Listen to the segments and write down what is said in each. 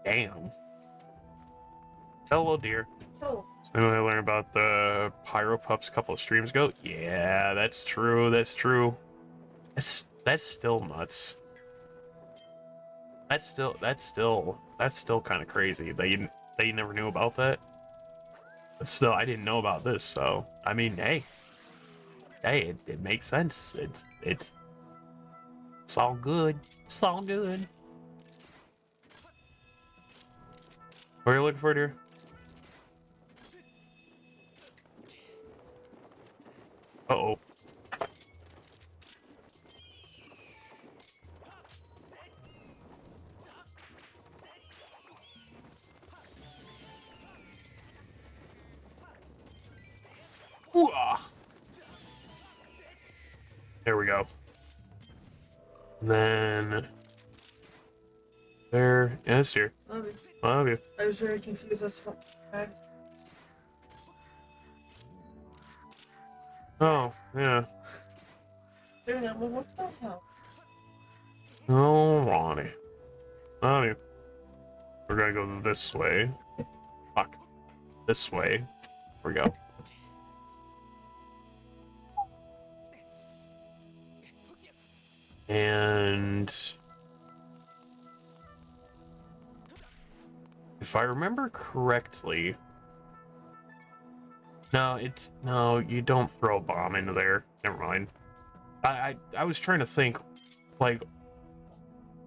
Damn. Hello, dear. So, So I learned about the Pyro Pups a couple of streams ago. Yeah, that's true. That's true. That's still nuts. That's still kind of crazy that you never knew about that. But still, I didn't know about this. So I mean, hey, it makes sense. It's all good. It's all good. What are you looking for, dear? Uh-oh. Ooh-ah. There we go. Then there, yeah, it's here. Love you. I was very confused as to what. Oh, yeah. Serena, well, what the hell? Oh, Ronnie. Love you. We're gonna go this way. Fuck. This way. Here we go. And if I remember correctly, no, you don't throw a bomb into there. Never mind. I was trying to think, like,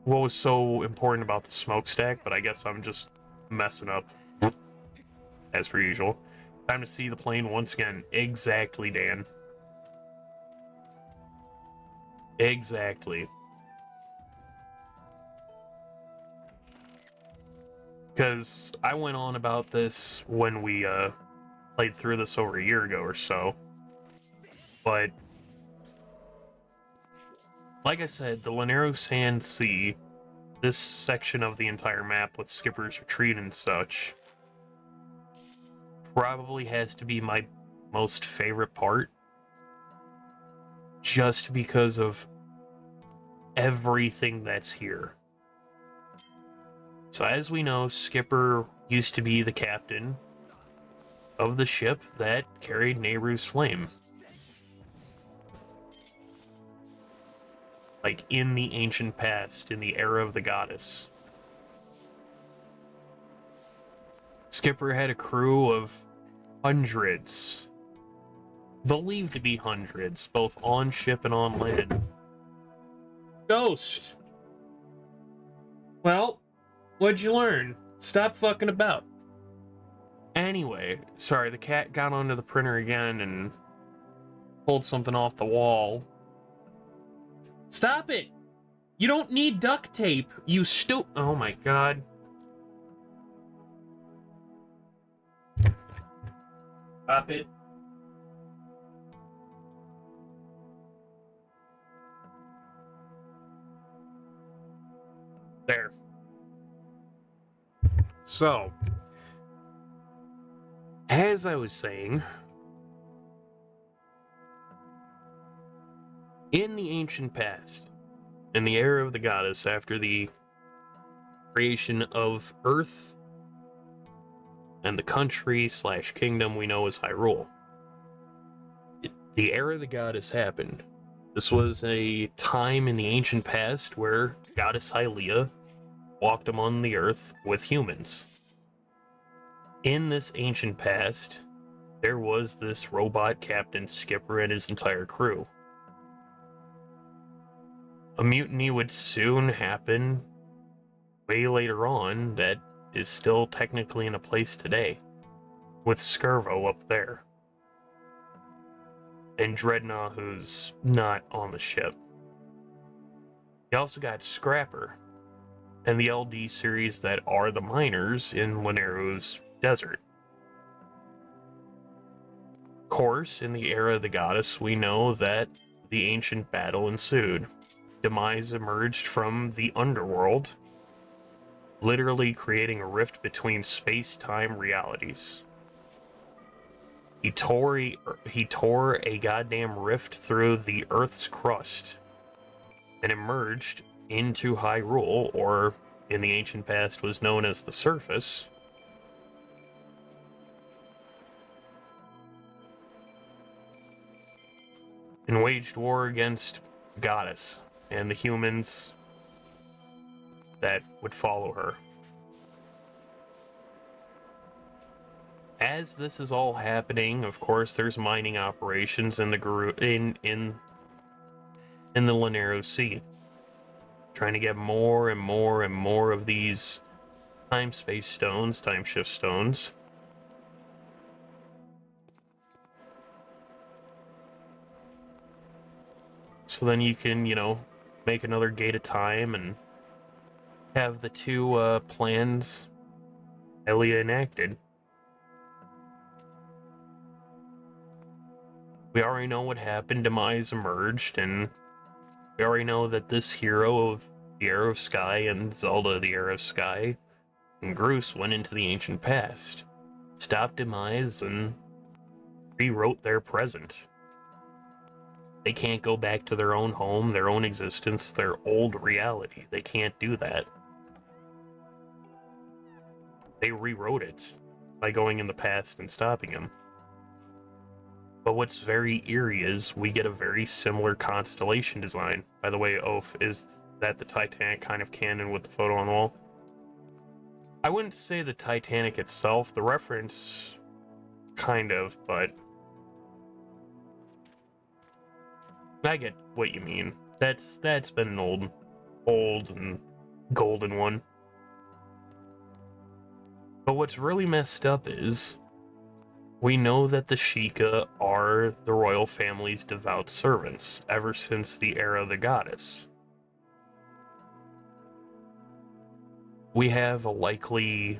what was so important about the smokestack, but I guess I'm just messing up as per usual. Time to see the plane once again. Exactly, Dan. Exactly. Because I went on about this when we played through this over a year ago or so. But like I said, the Lanero Sand Sea, this section of the entire map with Skipper's Retreat and such, probably has to be my most favorite part. Just because of everything that's here. So as we know, Skipper used to be the captain of the ship that carried Nehru's flame. Like in the ancient past, in the era of the goddess. Skipper had a crew of hundreds, believed to be hundreds, both on ship and on land. Ghost! Well, what'd you learn? Stop fucking about. Anyway, sorry, the cat got onto the printer again and pulled something off the wall. Stop it! You don't need duct tape, you oh my god. Stop it. There. So, as I was saying, in the ancient past, in the era of the goddess, after the creation of Earth and the country / kingdom we know as Hyrule, the era of the goddess happened. This was a time in the ancient past where Goddess Hylia walked among the earth with humans. In this ancient past, there was this robot captain Skipper and his entire crew. A mutiny would soon happen way later on that is still technically in a place today, with Skirvo up there. And Dreadnought, who's not on the ship. You also got Scrapper, and the LD series that are the miners in Lanero's desert. Of course, in the era of the goddess, we know that the ancient battle ensued. Demise emerged from the underworld, literally creating a rift between space-time realities. He tore a goddamn rift through the Earth's crust and emerged into Hyrule, or in the ancient past was known as the Surface, and waged war against the goddess and the humans that would follow her. As this is all happening, of course, there's mining operations in the in the Lanero Sea, trying to get more and more and more of these time-space stones, time-shift stones. So then you can, make another gate of time and have the two plans highly enacted. We already know what happened. Demise emerged, and we already know that this hero of the Era of Sky and Zelda, the Era of Sky, and Groose went into the ancient past, stopped Demise, and rewrote their present. They can't go back to their own home, their own existence, their old reality. They can't do that. They rewrote it by going in the past and stopping him. But what's very eerie is we get a very similar constellation design. By the way, OAF, is that the Titanic kind of canon with the photo on the wall? I wouldn't say the Titanic itself, the reference kind of, but I get what you mean. That's been an old and golden one. But what's really messed up is we know that the Sheikah are the royal family's devout servants ever since the era of the goddess. We have a likely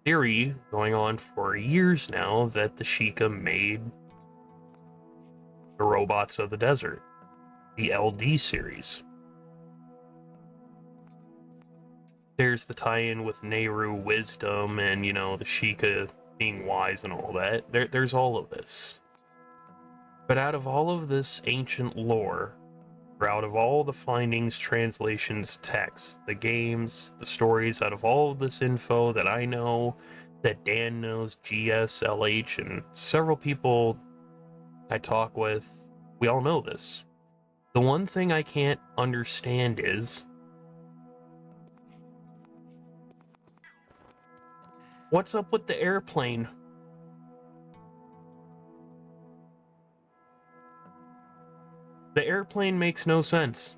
theory going on for years now that the Sheikah made the robots of the desert, the LD series. There's the tie-in with Nehru wisdom and, the Sheikah being wise and all that. There's all of this. But out of all of this ancient lore, or out of all the findings, translations, texts, the games, the stories, out of all of this info that I know, that Dan knows, GS, LH, and several people I talk with, we all know this. The one thing I can't understand is, what's up with the airplane? The airplane makes no sense.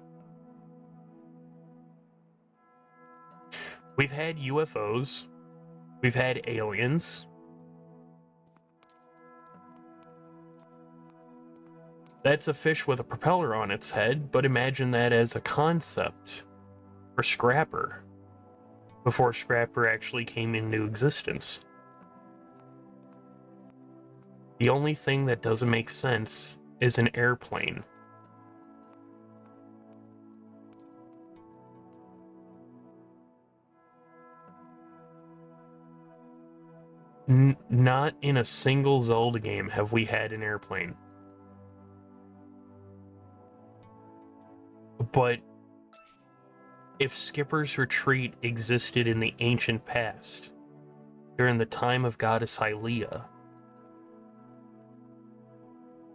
We've had UFOs. We've had aliens. That's a fish with a propeller on its head, but imagine that as a concept for Scrapper, before Scrapper actually came into existence. The only thing that doesn't make sense is an airplane. Not in a single Zelda game have we had an airplane. But if Skipper's Retreat existed in the ancient past, during the time of Goddess Hylia,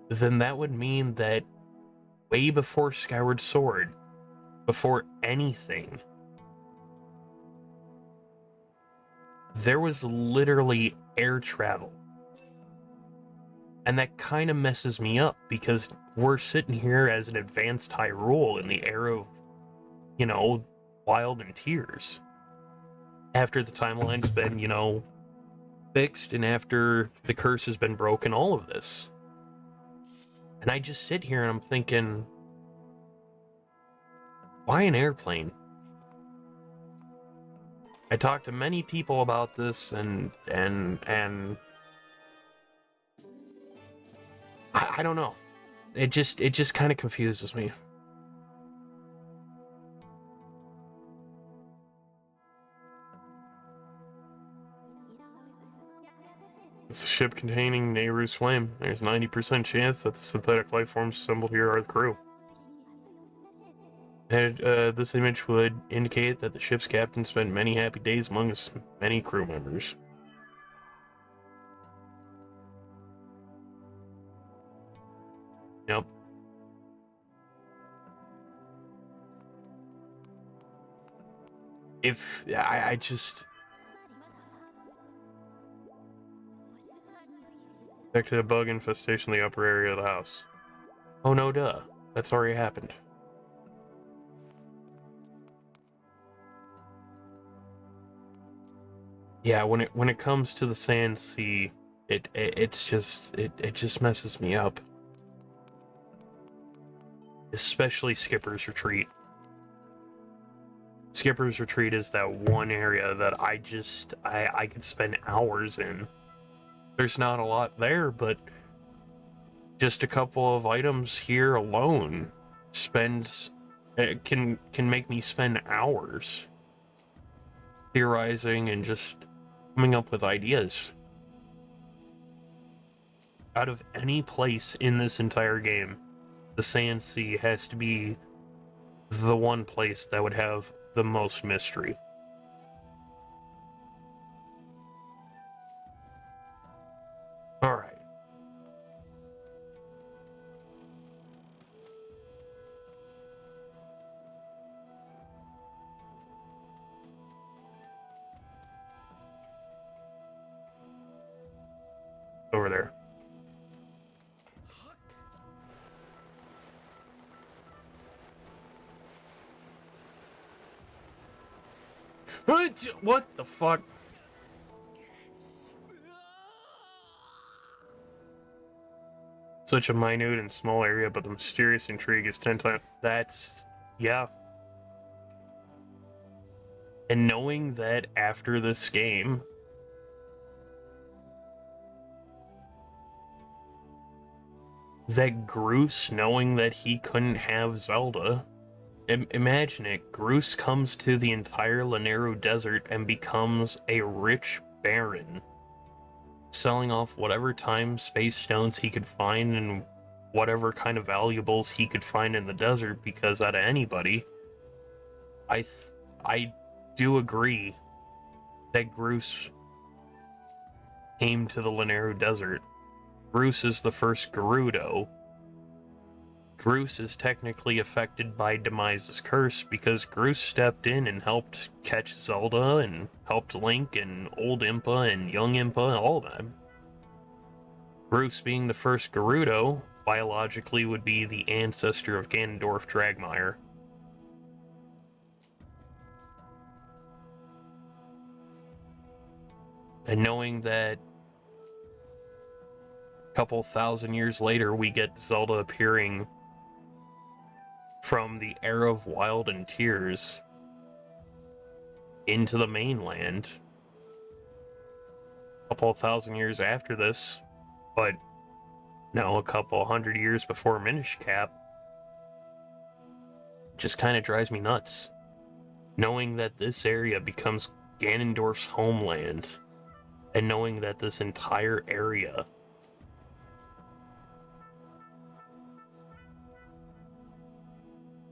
then that would mean that way before Skyward Sword, before anything, there was literally air travel. And that kind of messes me up, because we're sitting here as an advanced Hyrule in the era of, Wild and Tears. After the timeline's been, fixed, and after the curse has been broken, all of this. And I just sit here and I'm thinking, why an airplane? I talked to many people about this, and I don't know. It just kind of confuses me. It's a ship containing Nehru's flame. There's 90% chance that the synthetic life forms assembled here are the crew. And, this image would indicate that the ship's captain spent many happy days among his many crew members. Yep. If I just detected a bug infestation in the upper area of the house. Oh no, duh. That's already happened. Yeah, when it comes to the Sand Sea, it just messes me up. Especially Skipper's Retreat. Skipper's Retreat is that one area that I could spend hours in. There's not a lot there, but just a couple of items here alone can make me spend hours theorizing and just coming up with ideas. Out of any place in this entire game, the Sand Sea has to be the one place that would have the most mystery. Alright. Over there. What the fuck? Such a minute and small area, but the mysterious intrigue is 10 times. That's. Yeah. And knowing that after this game, that Groose, knowing that he couldn't have Zelda, imagine it, Groose comes to the entire Lanero Desert and becomes a rich baron, selling off whatever time space stones he could find and whatever kind of valuables he could find in the desert, because out of anybody, I do agree that Groose came to the Lanero Desert. Groose is the first Gerudo. Groose is technically affected by Demise's curse because Groose stepped in and helped catch Zelda and helped Link and Old Impa and Young Impa and all of them. Groose being the first Gerudo, biologically would be the ancestor of Ganondorf Dragmire. And knowing that a couple thousand years later we get Zelda appearing from the era of Wild and Tears into the mainland a couple thousand years after this, but no, a couple hundred years before Minish Cap, just kind of drives me nuts. Knowing that this area becomes Ganondorf's homeland, and knowing that this entire area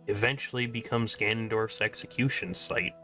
eventually becomes Ganondorf's execution site.